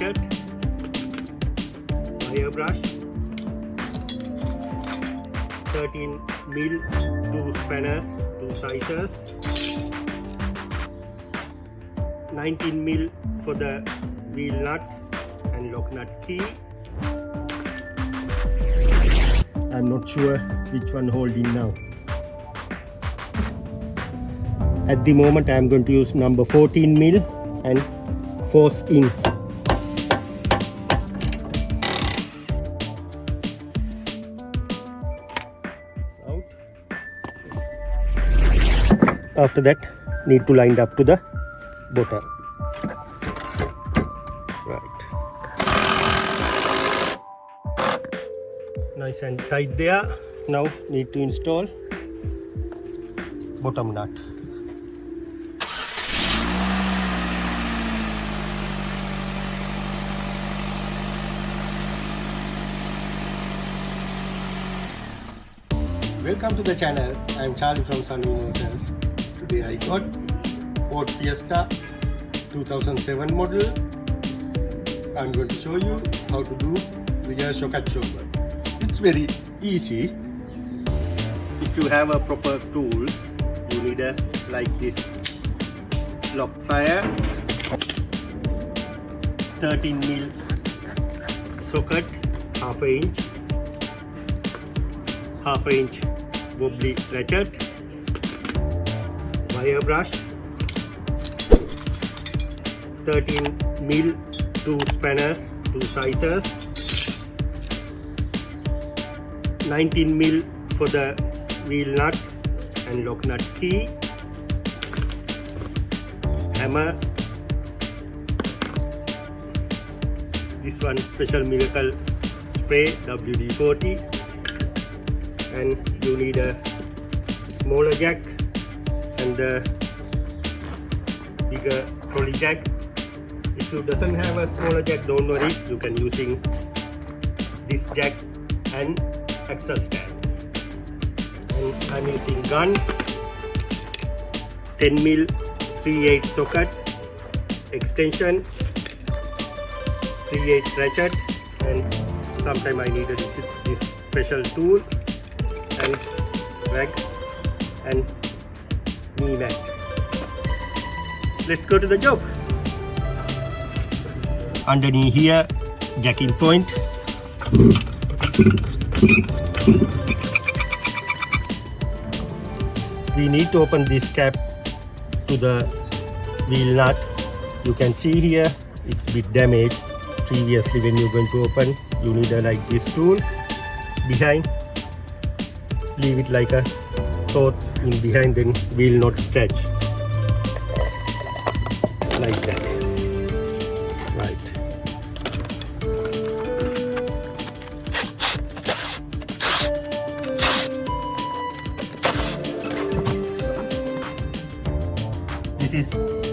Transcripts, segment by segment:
ratchet, wire brush, 13 mil 2 spanners, 2 sizes, 19 mil for the wheel nut and lock nut key. I'm not sure which one holding now. At the moment I'm going to use number 14 mil and force in. Out. After that need to line up to the bottom. Right. Nice and tight there. Now need to install bottom nut. Welcome to the channel. I'm Charlie from Sanu Motors. Today I got Ford Fiesta 2007 model. I'm going to show you how to do rear shock absorber. It's very easy. If you have a proper tools, you need a like this lock plier, 13 mil socket, half inch wobbly ratchet, wire brush, 13 mil 2 spanners, 2 sizes, 19 mil for the wheel nut and lock nut key, hammer, this one special miracle spray WD-40, and you need a smaller jack and the bigger trolley jack. If you doesn't have a smaller jack, don't worry, you can using this jack and axle stand. And I'm using gun, 10 mil 3/8 socket, extension, 3/8 ratchet, and sometime I needed this special tool and rag and knee mat. Let's go to the job. Underneath here, jacking point. We need to open this cap to the wheel nut. You can see here it's a bit damaged. Previously when you're going to open, you need a like this tool behind. Leave it like a thought in behind, then will not stretch like that. Right. This is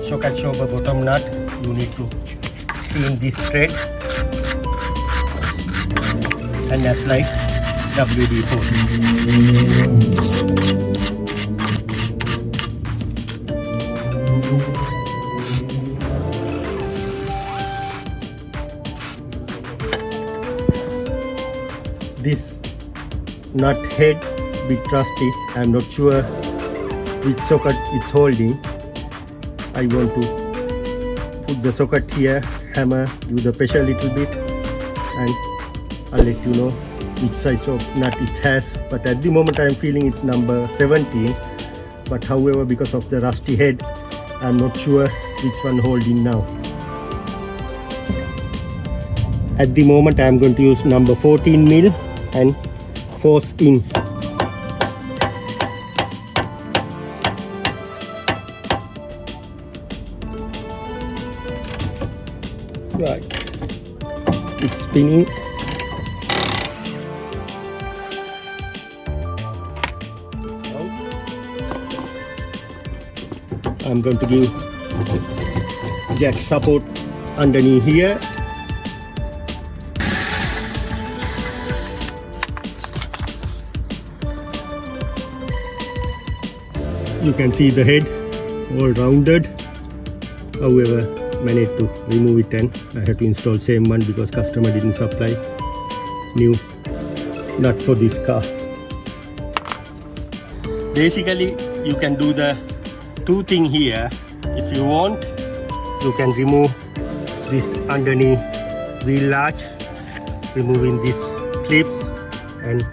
shock absorber bottom nut. You need to clean this thread and apply WD-40. This nut head bit rusty. I'm not sure which socket it's holding. I want to put the socket here, hammer, give the pressure a little bit, and I'll let you know which size of nut it has. But at the moment I'm feeling it's number 17, but however because of the rusty head I'm not sure which one holding now. At the moment I'm going to use number 14 mil and force in. Right, it's spinning. I'm going to give jack support underneath here. You can see the head all rounded. However, managed to remove it, and I had to install same one because customer didn't supply new nut for this car. Basically you can do the two thing here. If you want, you can remove this underneath wheel arch, removing these clips and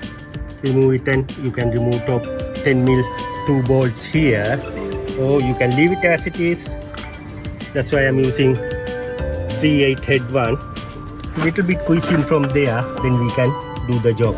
remove it, and you can remove top 10mm 2 bolts here, or you can leave it as it is. That's why I'm using 3/8 head one. Little bit squeezing from there, then we can do the job.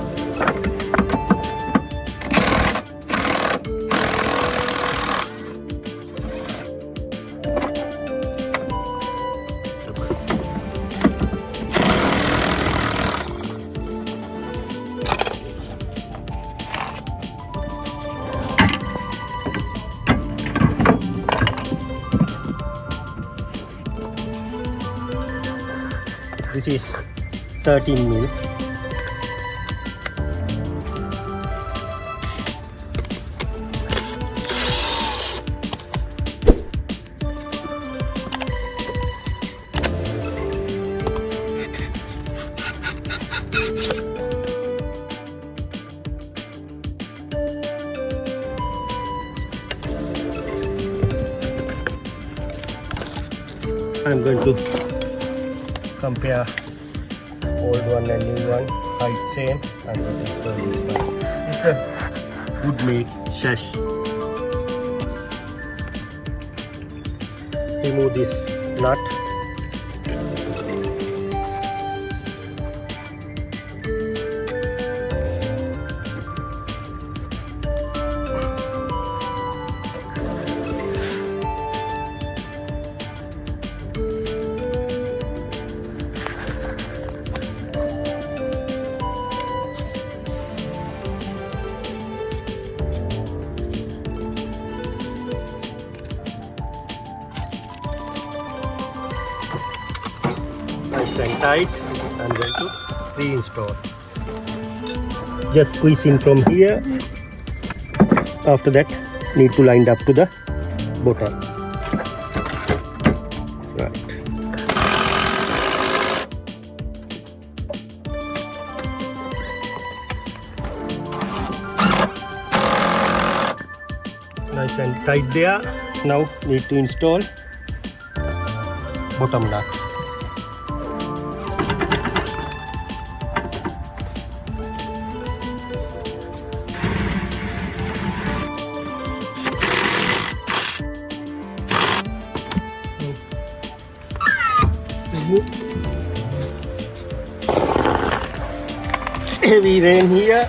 This is 13mm. I'm going to compare old one and new one, height same. I'm going to install this one. It's a good make sash. Remove this nut. Nice and tight. I'm going to reinstall. Just squeeze in from here. After that, need to line up to the bottom. Right. Nice and tight there. Now need to install bottom nut. Heavy rain here.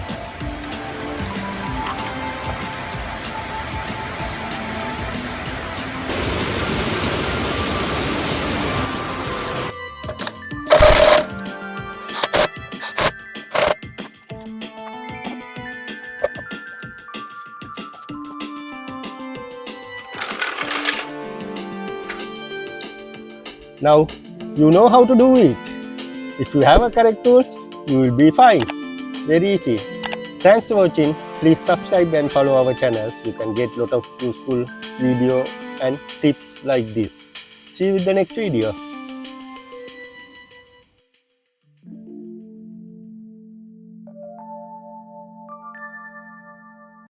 Now you know how to do it. If you have a correct tools, you will be fine. Very easy. Thanks for watching. Please subscribe and follow our channels. You can get lot of useful video and tips like this. See you with the next video.